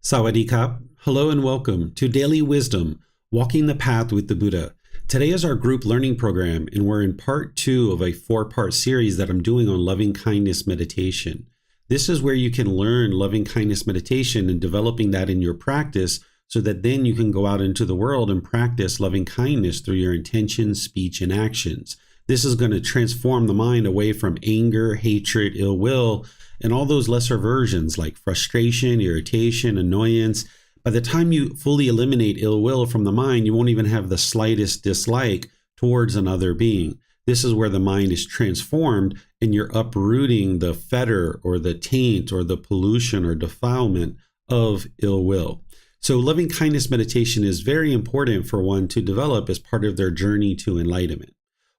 Sawadee Kap. Hello and welcome to Daily Wisdom, Walking the Path with the Buddha. Today is our group learning program, and we're in part 2 of a 4-part series that I'm doing on loving kindness meditation. This is where you can learn loving kindness meditation and developing that in your practice so that then you can go out into the world and practice loving kindness through your intentions, speech, and actions. This is going to transform the mind away from anger, hatred, ill will, and all those lesser versions like frustration, irritation, annoyance. By the time you fully eliminate ill will from the mind, you won't even have the slightest dislike towards another being. This is where the mind is transformed and you're uprooting the fetter or the taint or the pollution or defilement of ill will. So loving kindness meditation is very important for one to develop as part of their journey to enlightenment.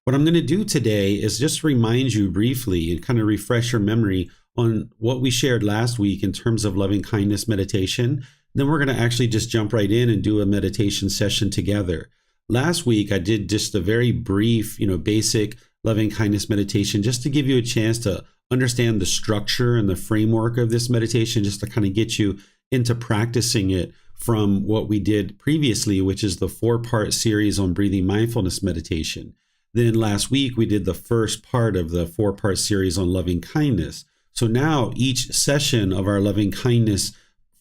What I'm going to do today is just remind you briefly and kind of refresh your memory on what we shared last week in terms of loving kindness meditation. Then we're going to actually just jump right in and do a meditation session together. Last week, I did just a very brief, basic loving kindness meditation just to give you a chance to understand the structure and the framework of this meditation, just to kind of get you into practicing it from what we did previously, which is the 4-part series on breathing mindfulness meditation. Then last week, we did the first part of the 4-part series on loving kindness. So now each session of our loving kindness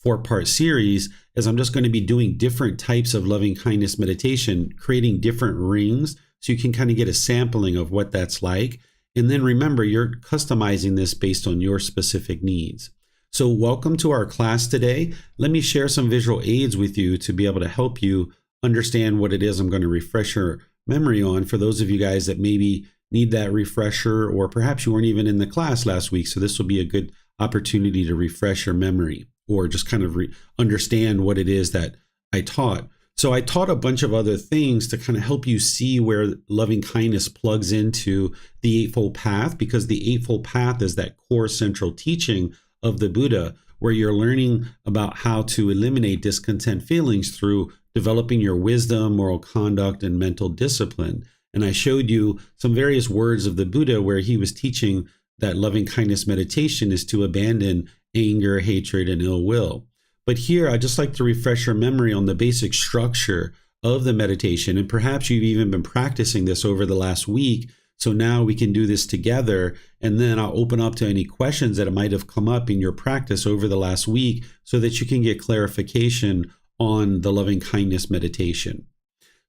4-part series is I'm just going to be doing different types of loving kindness meditation, creating different rings so you can kind of get a sampling of what that's like. And then remember, you're customizing this based on your specific needs. So welcome to our class today. Let me share some visual aids with you to be able to help you understand what it is I'm going to refresh your memory on for those of you guys that maybe need that refresher, or perhaps you weren't even in the class last week. So this will be a good opportunity to refresh your memory or just kind of understand what it is that I taught. So I taught a bunch of other things to kind of help you see where loving kindness plugs into the Eightfold Path, because the Eightfold Path is that core central teaching of the Buddha, where you're learning about how to eliminate discontent feelings through developing your wisdom, moral conduct, and mental discipline. And I showed you some various words of the Buddha where he was teaching that loving kindness meditation is to abandon anger, hatred, and ill will. But here, I'd just like to refresh your memory on the basic structure of the meditation. And perhaps you've even been practicing this over the last week. So now we can do this together. And then I'll open up to any questions that might have come up in your practice over the last week so that you can get clarification on the loving kindness meditation.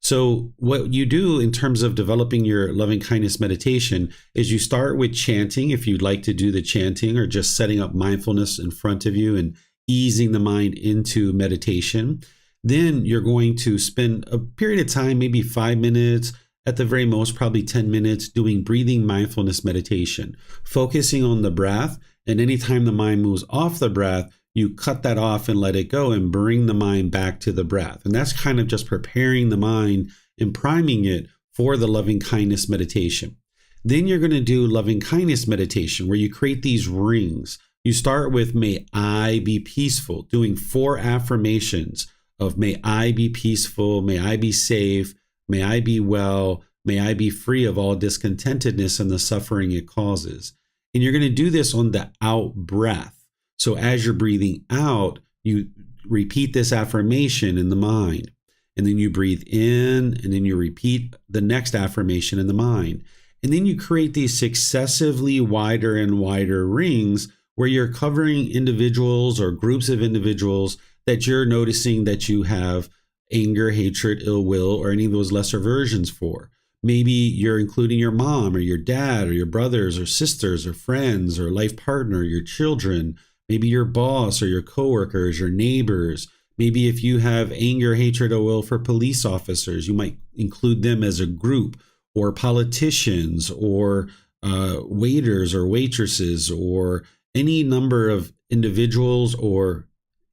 So what you do in terms of developing your loving kindness meditation is you start with chanting, if you'd like to do the chanting, or just setting up mindfulness in front of you and easing the mind into meditation. Then you're going to spend a period of time, maybe 5 minutes, at the very most, probably 10 minutes, doing breathing mindfulness meditation, focusing on the breath. And anytime the mind moves off the breath, you cut that off and let it go and bring the mind back to the breath. And that's kind of just preparing the mind and priming it for the loving kindness meditation. Then you're going to do loving kindness meditation where you create these rings. You start with may I be peaceful, doing 4 affirmations of may I be peaceful, may I be safe, may I be well, may I be free of all discontentedness and the suffering it causes. And you're going to do this on the out breath. So as you're breathing out, you repeat this affirmation in the mind. And then you breathe in, and then you repeat the next affirmation in the mind. And then you create these successively wider and wider rings where you're covering individuals or groups of individuals that you're noticing that you have anger, hatred, ill will, or any of those lesser versions for. Maybe you're including your mom or your dad or your brothers or sisters or friends or life partner, your children, maybe your boss or your coworkers, your neighbors. Maybe if you have anger, hatred, or will for police officers, you might include them as a group, or politicians, or waiters or waitresses, or any number of individuals or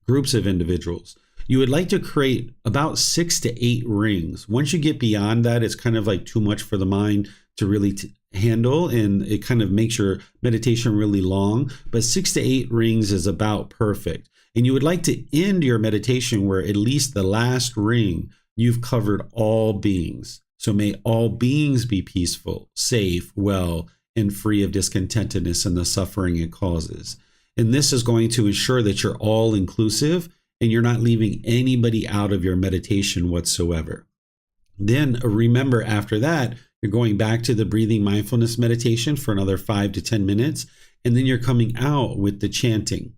groups of individuals. You would like to create about 6 to 8 rings. Once you get beyond that, it's kind of like too much for the mind to really handle, and it kind of makes your meditation really long. But 6 to 8 rings is about perfect. And you would like to end your meditation where at least the last ring, you've covered all beings. So may all beings be peaceful, safe, well, and free of discontentedness and the suffering it causes. And this is going to ensure that you're all inclusive and you're not leaving anybody out of your meditation whatsoever. Then remember, after that, you're going back to the breathing mindfulness meditation for another 5 to 10 minutes, and then you're coming out with the chanting.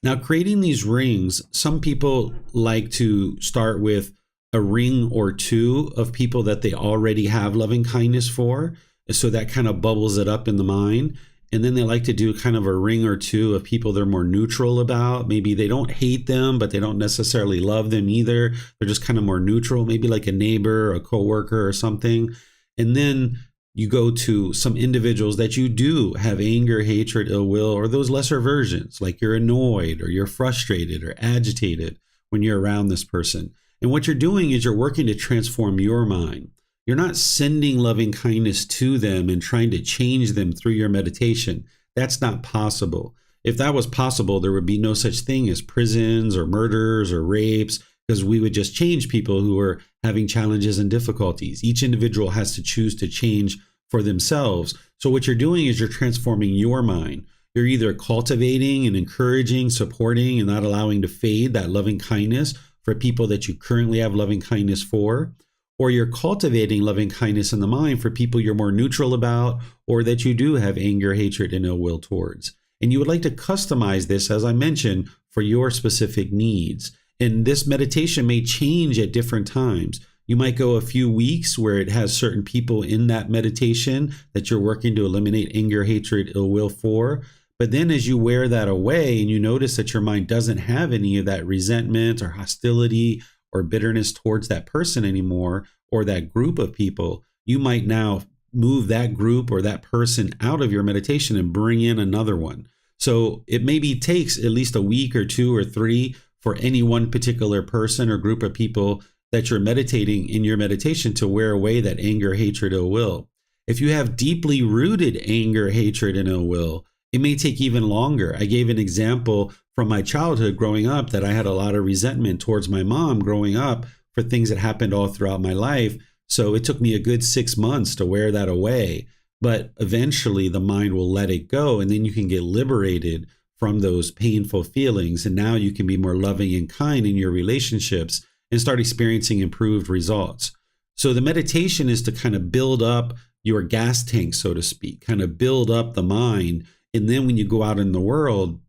Now, creating these rings, some people like to start with a ring or two of people that they already have loving kindness for, so that kind of bubbles it up in the mind. And then they like to do kind of a ring or two of people they're more neutral about. Maybe they don't hate them, but they don't necessarily love them either. They're just kind of more neutral, maybe like a neighbor, a coworker or something. And then you go to some individuals that you do have anger, hatred, ill will, or those lesser versions, like you're annoyed or you're frustrated or agitated when you're around this person. And what you're doing is you're working to transform your mind. You're not sending loving kindness to them and trying to change them through your meditation. That's not possible. If that was possible, there would be no such thing as prisons or murders or rapes, because we would just change people who are having challenges and difficulties. Each individual has to choose to change for themselves. So what you're doing is you're transforming your mind. You're either cultivating and encouraging, supporting, and not allowing to fade that loving kindness for people that you currently have loving kindness for, or you're cultivating loving kindness in the mind for people you're more neutral about, or that you do have anger, hatred, and ill will towards. And you would like to customize this, as I mentioned, for your specific needs. And this meditation may change at different times. You might go a few weeks where it has certain people in that meditation that you're working to eliminate anger, hatred, ill will for. But then as you wear that away and you notice that your mind doesn't have any of that resentment or hostility or bitterness towards that person anymore, or that group of people, you might now move that group or that person out of your meditation and bring in another one. So it maybe takes at least a week or 2 or 3 for any one particular person or group of people that you're meditating in your meditation to wear away that anger, hatred, ill will. If you have deeply rooted anger, hatred, and ill will, it may take even longer. I gave an example from my childhood growing up that I had a lot of resentment towards my mom growing up for things that happened all throughout my life. So it took me a good 6 months to wear that away. But eventually the mind will let it go, and then you can get liberated from those painful feelings. And now you can be more loving and kind in your relationships and start experiencing improved results. So the meditation is to kind of build up your gas tank, so to speak, kind of build up the mind. And then when you go out in the world,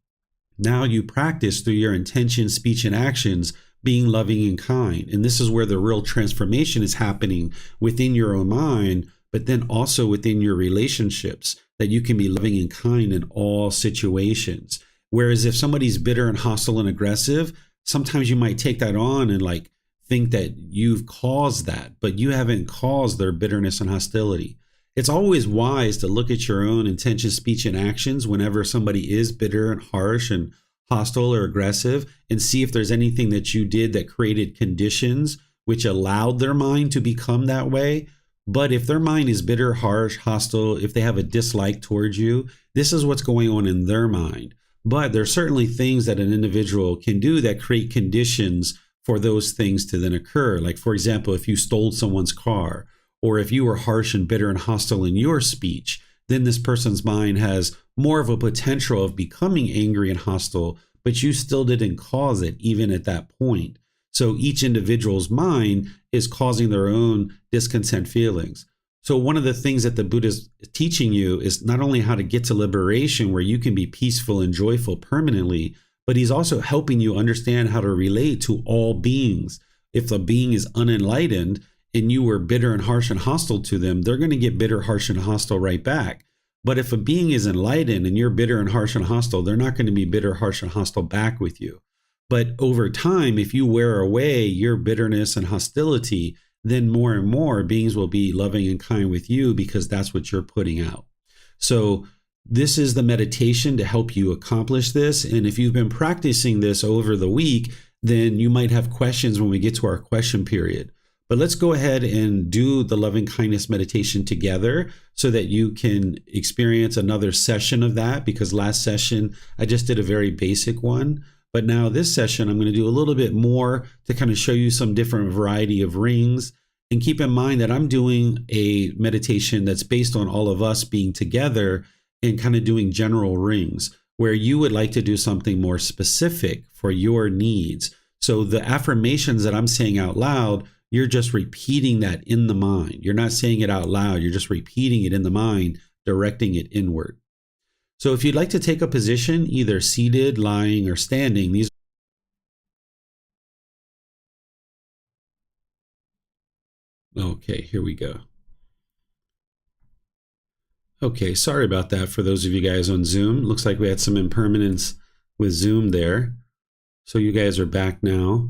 now you practice through your intention, speech, and actions being loving and kind. And this is where the real transformation is happening within your own mind, but then also within your relationships, that you can be loving and kind in all situations. Whereas if somebody's bitter and hostile and aggressive, sometimes you might take that on and like think that you've caused that, but you haven't caused their bitterness and hostility. It's always wise to look at your own intention, speech, and actions whenever somebody is bitter and harsh and hostile or aggressive, and see if there's anything that you did that created conditions which allowed their mind to become that way. But if their mind is bitter, harsh, hostile, if they have a dislike towards you, this is what's going on in their mind. But there's certainly things that an individual can do that create conditions for those things to then occur. Like, for example, if you stole someone's car, or if you were harsh and bitter and hostile in your speech, then this person's mind has more of a potential of becoming angry and hostile, but you still didn't cause it even at that point. So each individual's mind is causing their own discontent feelings. So one of the things that the Buddha is teaching you is not only how to get to liberation where you can be peaceful and joyful permanently, but he's also helping you understand how to relate to all beings. If a being is unenlightened and you were bitter and harsh and hostile to them, they're going to get bitter, harsh, and hostile right back. But if a being is enlightened and you're bitter and harsh and hostile, they're not going to be bitter, harsh, and hostile back with you. But over time, if you wear away your bitterness and hostility, then more and more beings will be loving and kind with you because that's what you're putting out. So this is the meditation to help you accomplish this. And if you've been practicing this over the week, then you might have questions when we get to our question period. But let's go ahead and do the loving kindness meditation together so that you can experience another session of that, because last session I just did a very basic one. But now this session, I'm going to do a little bit more to kind of show you some different variety of rings. And keep in mind that I'm doing a meditation that's based on all of us being together and kind of doing general rings, where you would like to do something more specific for your needs. So the affirmations that I'm saying out loud, you're just repeating that in the mind. You're not saying it out loud. You're just repeating it in the mind, directing it inward. So if you'd like to take a position, either seated, lying, or standing, these. Okay, here we go. Okay, sorry about that for those of you guys on Zoom. Looks like we had some impermanence with Zoom there. So you guys are back now.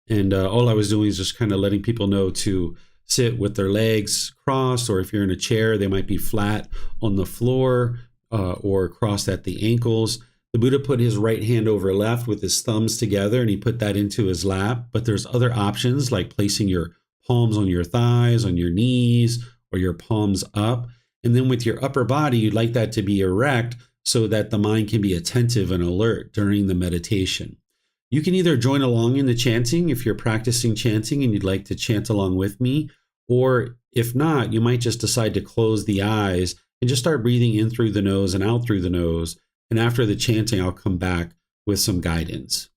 And all I was doing is just kind of letting people know to sit with their legs crossed, or if you're in a chair, they might be flat on the floor or crossed at the ankles. The Buddha put his right hand over left with his thumbs together, and he put that into his lap. But there's other options like placing your palms on your thighs, on your knees, or your palms up. And then with your upper body, you'd like that to be erect so that the mind can be attentive and alert during the meditation. You can either join along in the chanting if you're practicing chanting and you'd like to chant along with me, or if not, you might just decide to close the eyes and just start breathing in through the nose and out through the nose. And after the chanting, I'll come back with some guidance.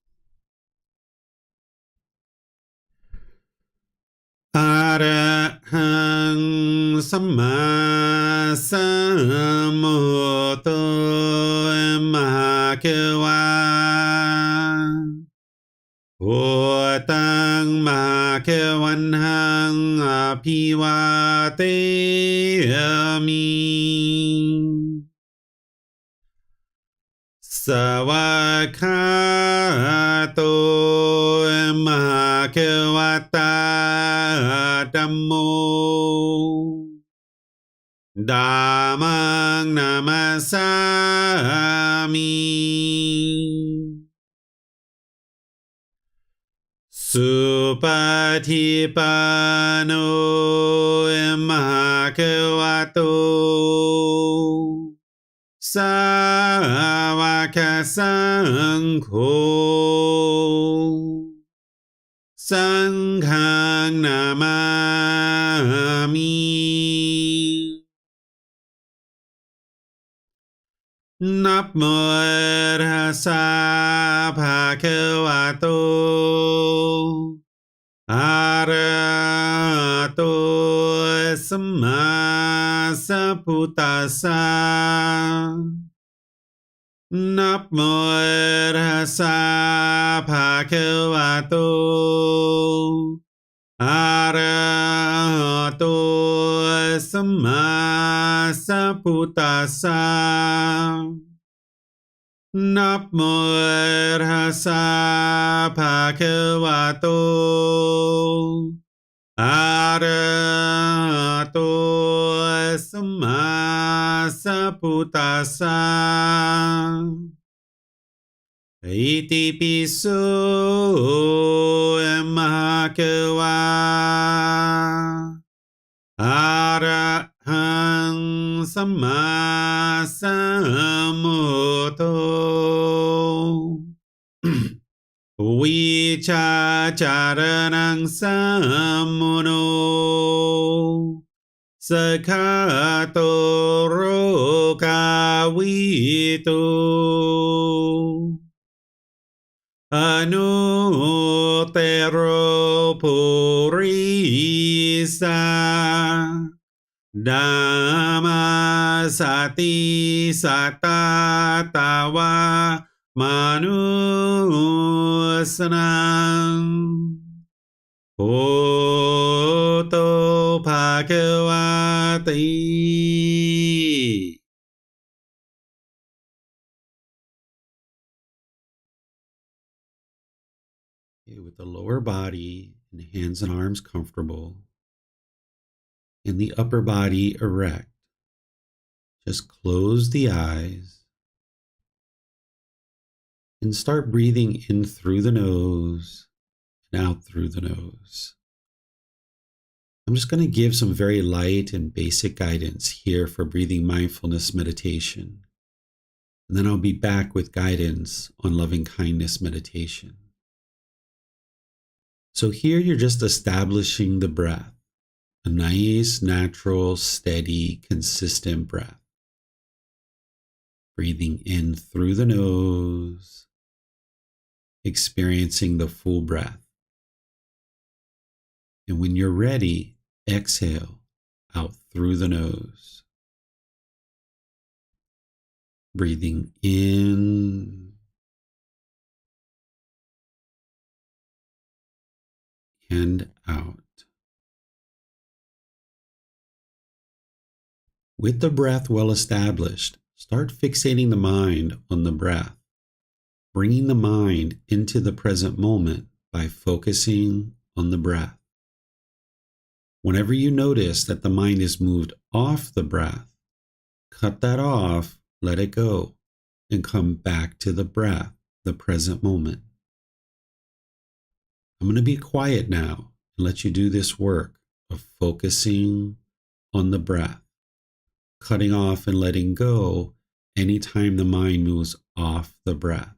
Arahang Samma Sambuddho Mahakeva Bhutang Mahakevanhang Aphivateyami Savakato Mahakevata Dhammo Dhammang Namasami Supatipano Mahakavato Savaka Sangho Sanghang Namami Namo Tassa Bhagavato Arahato Samma Sambuddhassa Namo Tassa Bhagavato Arahato Samma Sambuddhassa Namo Tassa Bhagavato Arahato Samma Sambuddhassa Iti piso Mahakeva Arahang Samma Sambuddho Vichacharanang Sammuno Sakhato Rokavito Anutero Purisa Dhammasati Satatawa Manusanam Bhutto Bhagavati. Okay, with the lower body and hands and arms comfortable, and the upper body erect, just close the eyes and start breathing in through the nose and out through the nose. I'm just going to give some very light and basic guidance here for breathing mindfulness meditation. And then I'll be back with guidance on loving kindness meditation. So here you're just establishing the breath, a nice, natural, steady, consistent breath. Breathing in through the nose experiencing the full breath. And when you're ready, exhale out through the nose. Breathing in and out. With the breath well established, start fixating the mind on the breath, bringing the mind into the present moment by focusing on the breath. Whenever you notice that the mind is moved off the breath, cut that off, let it go, and come back to the breath, the present moment. I'm going to be quiet now and let you do this work of focusing on the breath, cutting off and letting go anytime the mind moves off the breath.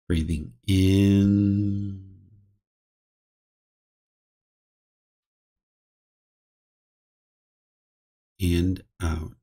Breathing in and out.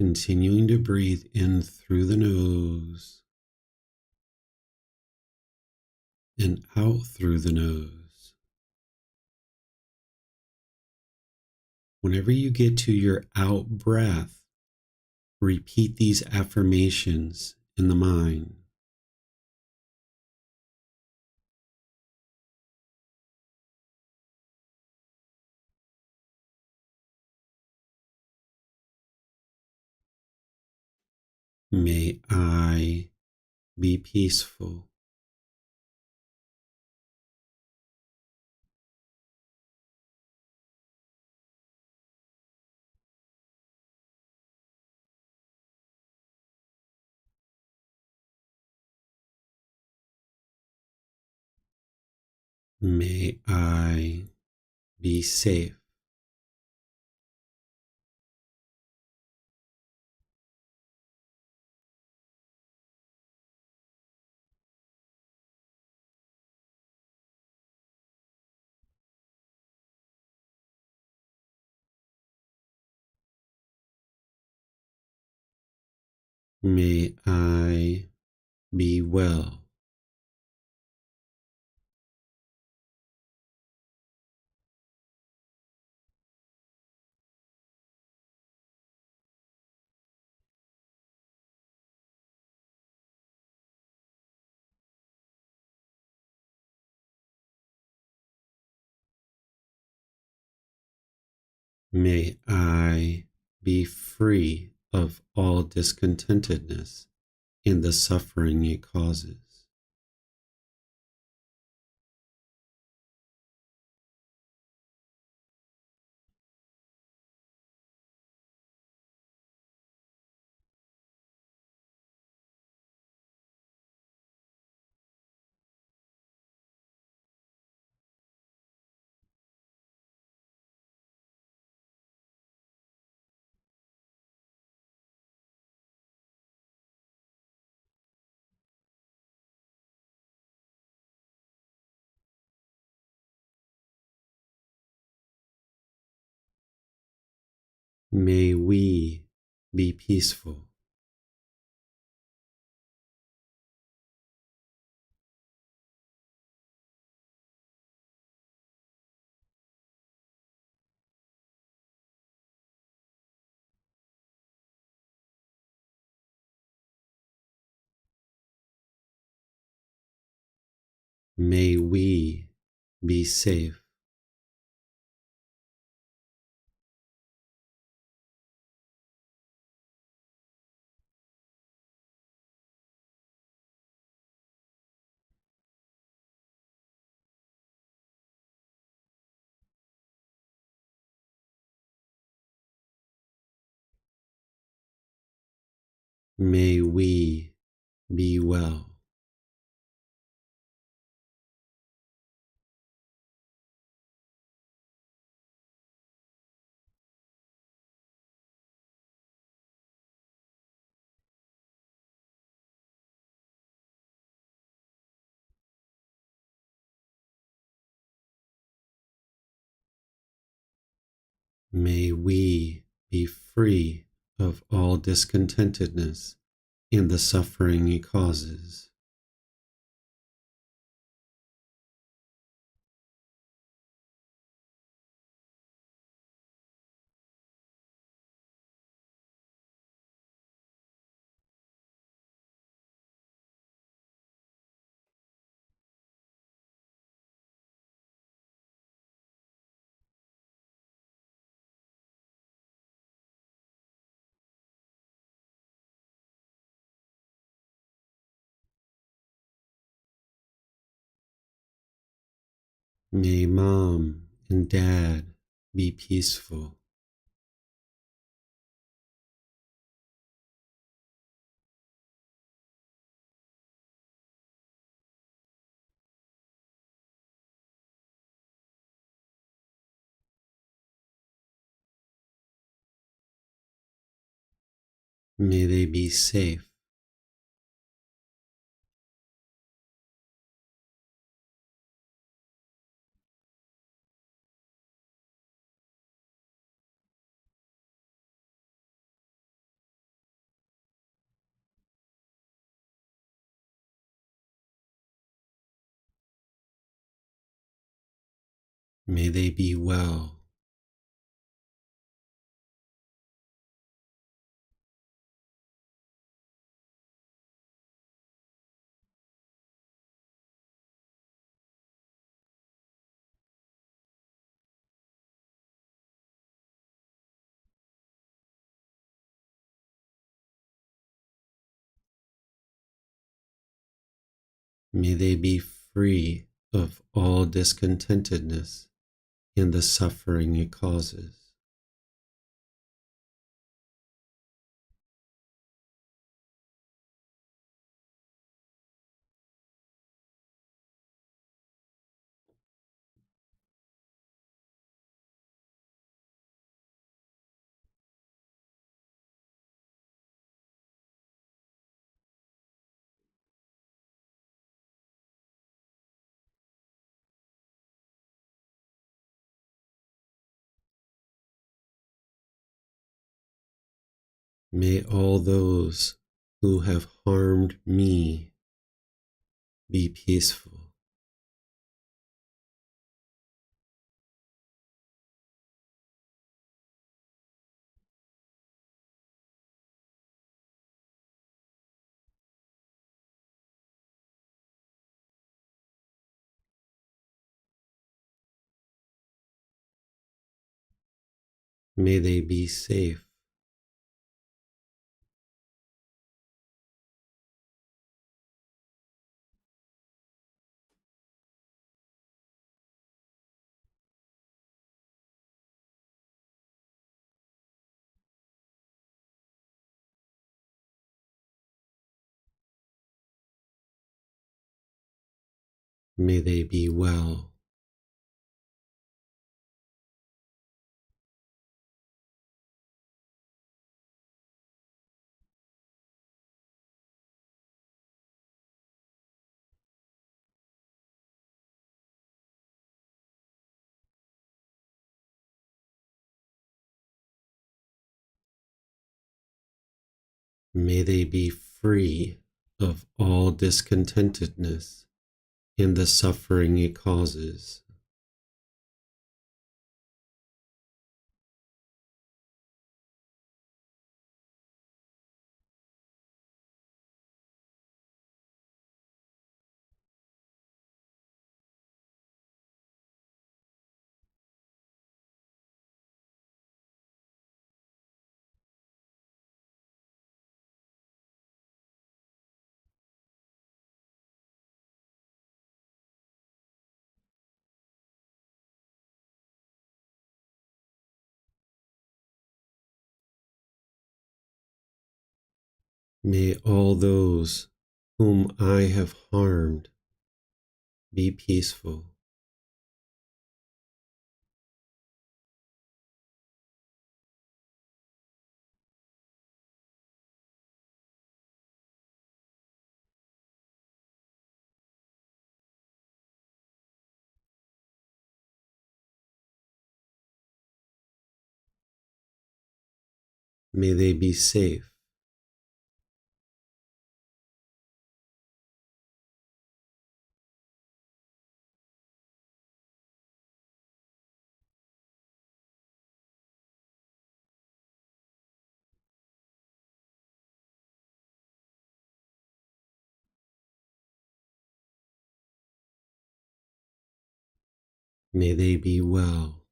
Continuing to breathe in through the nose and out through the nose. Whenever you get to your out breath, repeat these affirmations in the mind. May I be peaceful. May I be safe. May I be well. May I be free of all discontentedness and the suffering it causes. May we be peaceful. May we be safe. May we be well. May we be free of all discontentedness and the suffering it causes. May mom and dad be peaceful. May they be safe. May they be well. May they be free of all discontentedness and the suffering it causes. May all those who have harmed me be peaceful. May they be safe. May they be well. May they be free of all discontentedness and the suffering it causes. May all those whom I have harmed be peaceful. May they be safe. May they be well.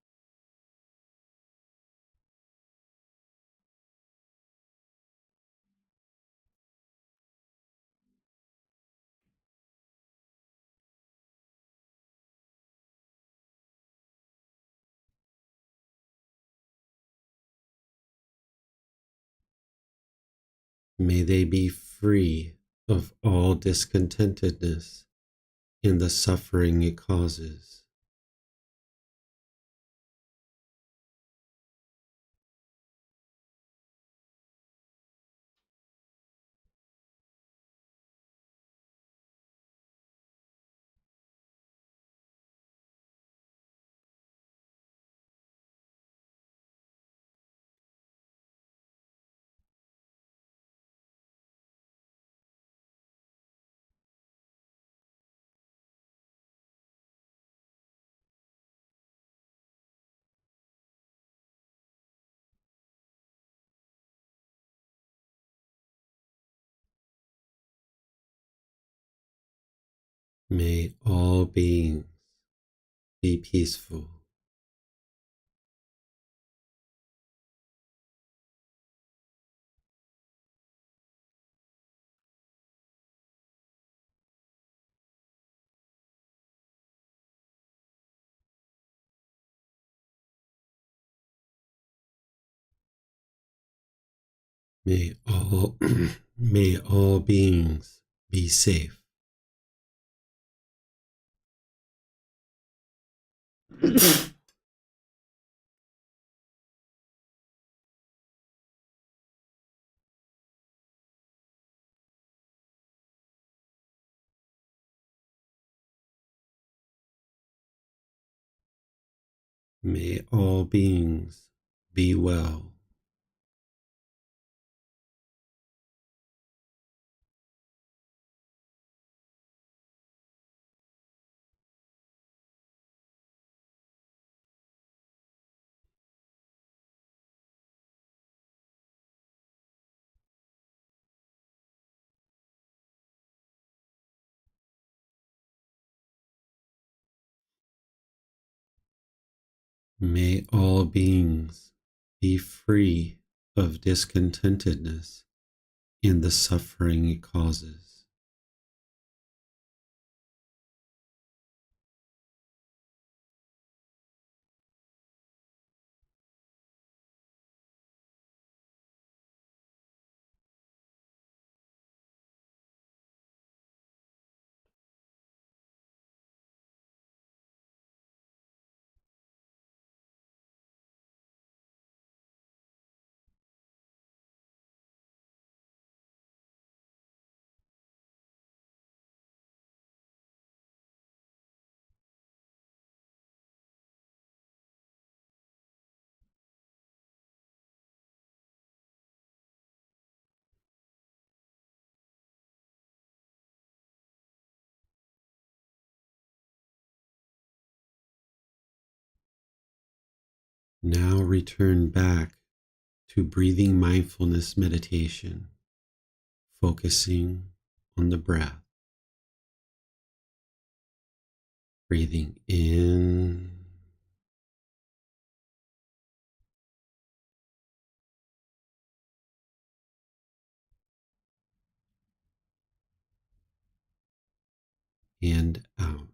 May they be free of all discontentedness and the suffering it causes. May all beings be peaceful. May all may all beings be safe. May all beings be well. May all beings be free of discontentedness and the suffering it causes. Now return back to breathing mindfulness meditation, focusing on the breath, breathing in and out.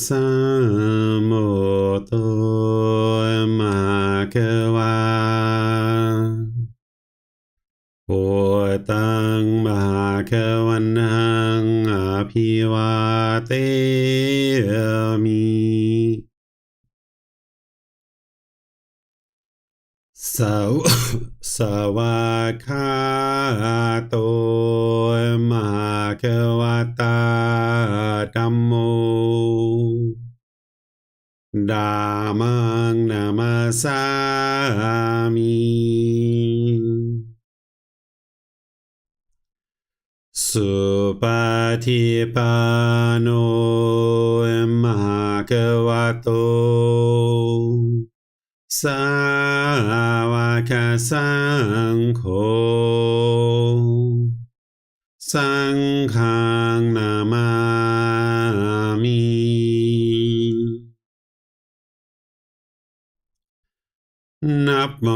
สัมโมโตมหะวาโอตังมหาวันนังอภิวาเตมิสวสวากขาโตมหาวตาธัมโมธัมมังนามัสสามิสุปฏิปันโนภะคะวะโตสาวกสังโฆสังฆังนามามินับโม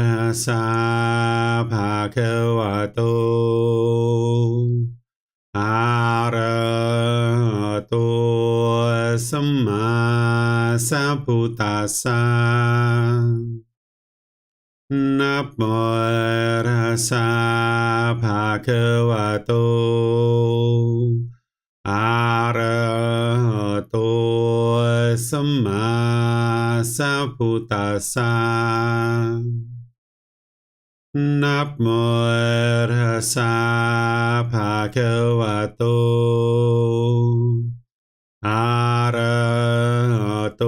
ตัสสะภะคะวะโตอะระหะโตสัมมาสัมพุทธัสสะนับโมตัสสะภะคะวะโตอะระหะโตสัมมาสัมพุทธัสสะนับโมตัสสะภะคะวะโตอะระหะโต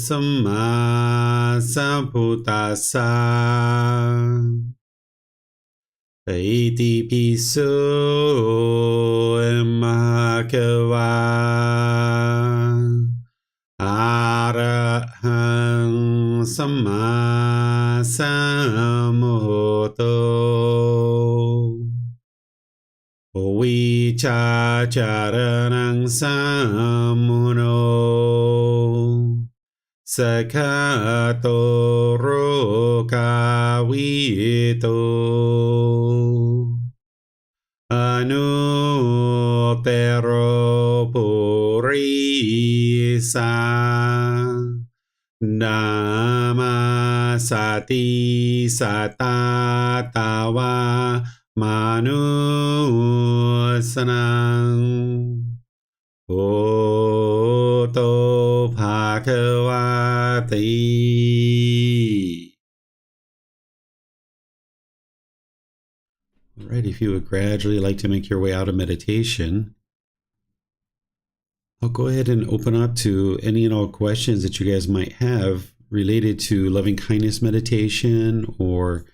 สัมมาสัมพุทธัสสะอิติปิโสภะคะวะอะระหังสัมมาสัมพุทโธวิชาจารนังสัมมุโนสกขาโตโรกาวิโตอนุเตโรปุริสานามาสติสัตตาตาวามนุสนังโอโตภะคะวะติ All right, if you would gradually like to make your way out of meditation, I'll go ahead and open up to any and all questions that you guys might have related to loving kindness meditation or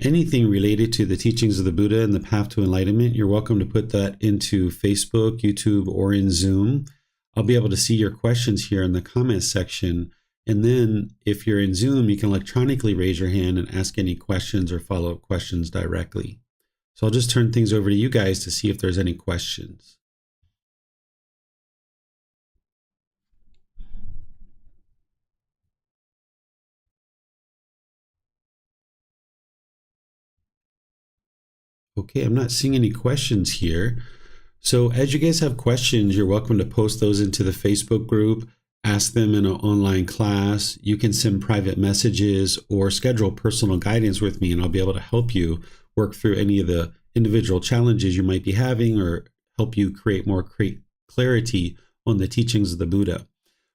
anything related to the teachings of the Buddha and the path to enlightenment. You're welcome to put that into Facebook, YouTube, or in Zoom. I'll be able to see your questions here in the comments section. And then if you're in Zoom, you can electronically raise your hand and ask any questions or follow-up questions directly. So I'll just turn things over to you guys to see if there's any questions. Okay, I'm not seeing any questions here. So as you guys have questions, you're welcome to post those into the Facebook group, ask them in an online class. You can send private messages or schedule personal guidance with me, and I'll be able to help you work through any of the individual challenges you might be having or help you create more clarity on the teachings of the Buddha.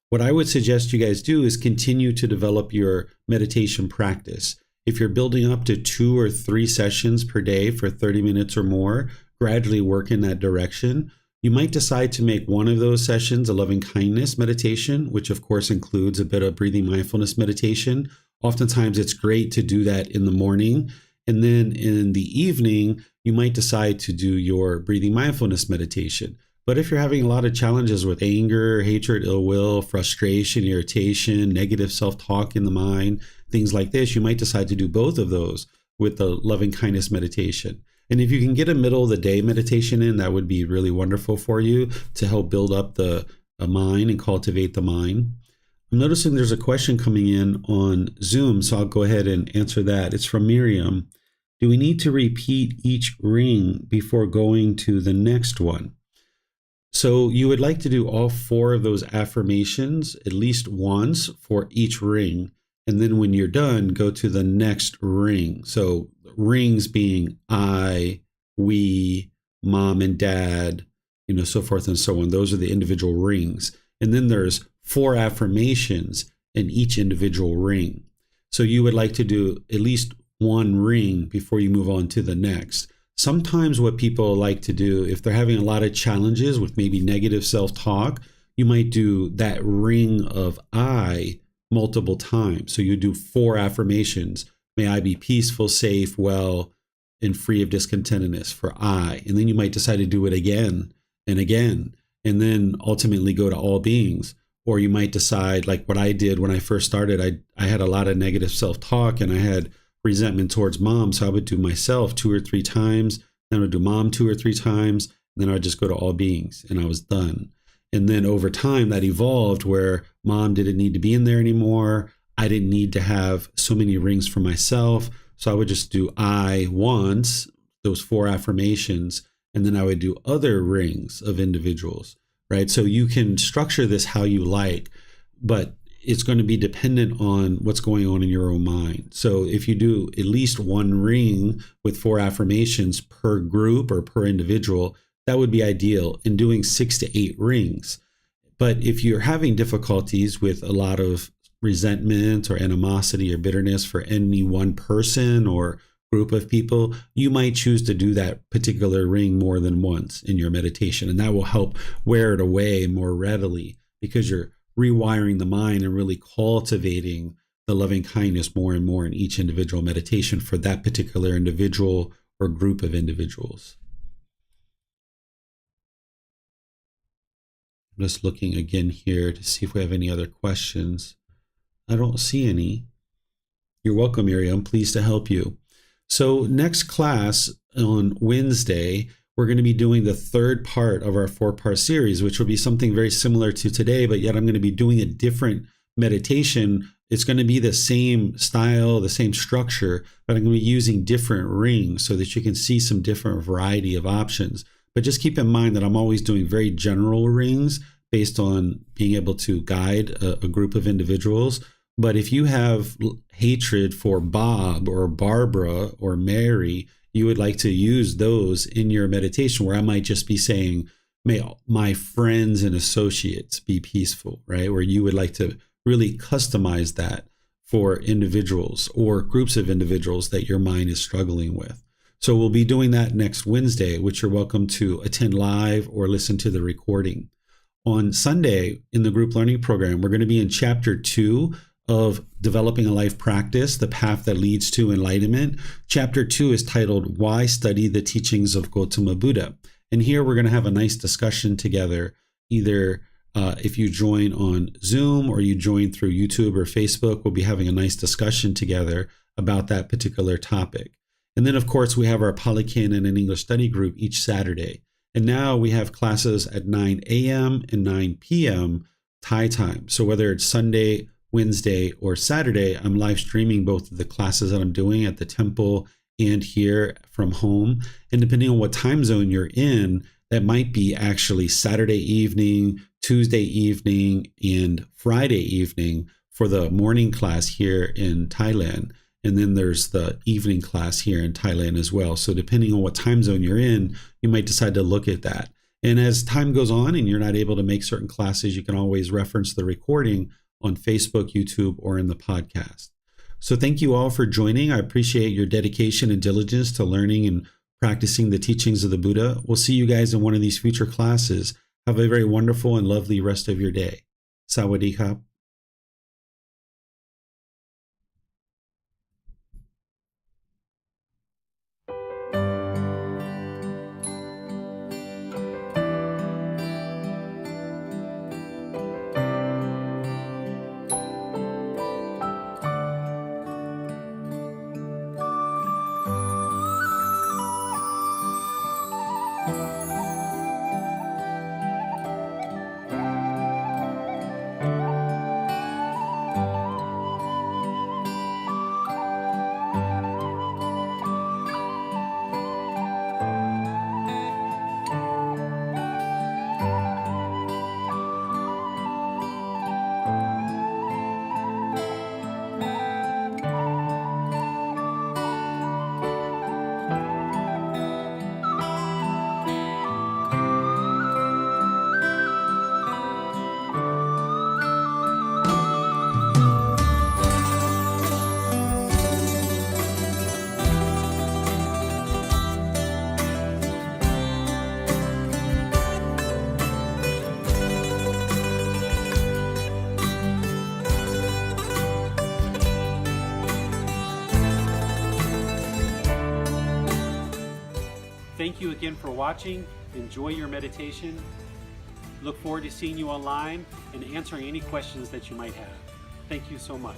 What I would suggest you guys do is continue to develop your meditation practice. If you're building up to 2 or 3 sessions per day for 30 minutes or more, gradually work in that direction. You might decide to make one of those sessions a loving kindness meditation, which of course includes a bit of breathing mindfulness meditation. Oftentimes it's great to do that in the morning. And then in the evening, you might decide to do your breathing mindfulness meditation. But if you're having a lot of challenges with anger, hatred, ill will, frustration, irritation, negative self-talk in the mind, things like this, you might decide to do both of those with the loving kindness meditation. And if you can get a middle of the day meditation in, that would be really wonderful for you to help build up the mind and cultivate the mind. I'm noticing there's a question coming in on Zoom, so I'll go ahead and answer that. It's from Miriam. Do we need to repeat each ring before going to the next one? So you would like to do all 4 of those affirmations at least once for each ring. And then when you're done, go to the next ring. So rings being I, we, mom and dad, so forth and so on. Those are the individual rings. And then there's 4 affirmations in each individual ring. So you would like to do at least one ring before you move on to the next. Sometimes what people like to do, if they're having a lot of challenges with maybe negative self-talk, you might do that ring of I multiple times. So you do 4 affirmations. May I be peaceful, safe, well, and free of discontentedness for I. And then you might decide to do it again and again, and then ultimately go to all beings. Or you might decide, like what I did when I first started, I had a lot of negative self-talk and I had resentment towards mom. So I would do myself 2 or 3 times, then I would do mom 2 or 3 times, and then I would just go to all beings and I was done. And then over time that evolved where mom didn't need to be in there anymore. I didn't need to have so many rings for myself. So I would just do I once, those 4 affirmations, and then I would do other rings of individuals, right? So you can structure this how you like, but it's going to be dependent on what's going on in your own mind. So if you do at least one ring with 4 affirmations per group or per individual, that would be ideal, in doing 6 to 8 rings. But if you're having difficulties with a lot of resentment or animosity or bitterness for any one person or group of people, you might choose to do that particular ring more than once in your meditation. And that will help wear it away more readily because you're rewiring the mind and really cultivating the loving kindness more and more in each individual meditation for that particular individual or group of individuals. I'm just looking again here to see if we have any other questions. I don't see any. You're welcome, Miriam. Pleased to help you. So next class on Wednesday, we're going to be doing the 3rd part of our 4-part series, which will be something very similar to today, but yet I'm going to be doing a different meditation. It's going to be the same style, the same structure, but I'm going to be using different rings so that you can see some different variety of options. But just keep in mind that I'm always doing very general rings based on being able to guide a group of individuals. But if you have hatred for Bob or Barbara or Mary, you would like to use those in your meditation, where I might just be saying, may my friends and associates be peaceful, right? Where you would like to really customize that for individuals or groups of individuals that your mind is struggling with. So we'll be doing that next Wednesday, which you're welcome to attend live or listen to the recording. On Sunday in the group learning program, we're going to be in chapter 2 of Developing a Life Practice, the Path That Leads to Enlightenment. Chapter 2 is titled, Why Study the Teachings of Gautama Buddha? And here we're going to have a nice discussion together, either if you join on Zoom or you join through YouTube or Facebook, we'll be having a nice discussion together about that particular topic. And then, of course, we have our Pali Canon and English study group each Saturday. And now we have classes at 9 a.m. and 9 p.m. Thai time. So whether it's Sunday, Wednesday, or Saturday, I'm live streaming both of the classes that I'm doing at the temple and here from home. And depending on what time zone you're in, that might be actually Saturday evening, Tuesday evening, and Friday evening for the morning class here in Thailand. And then there's the evening class here in Thailand as well. So depending on what time zone you're in, you might decide to look at that. And as time goes on and you're not able to make certain classes, you can always reference the recording on Facebook, YouTube, or in the podcast. So thank you all for joining. I appreciate your dedication and diligence to learning and practicing the teachings of the Buddha. We'll see you guys in one of these future classes. Have a very wonderful and lovely rest of your day. Sawadee krap. Thank you again for watching. Enjoy your meditation. Look forward to seeing you online and answering any questions that you might have. Thank you so much.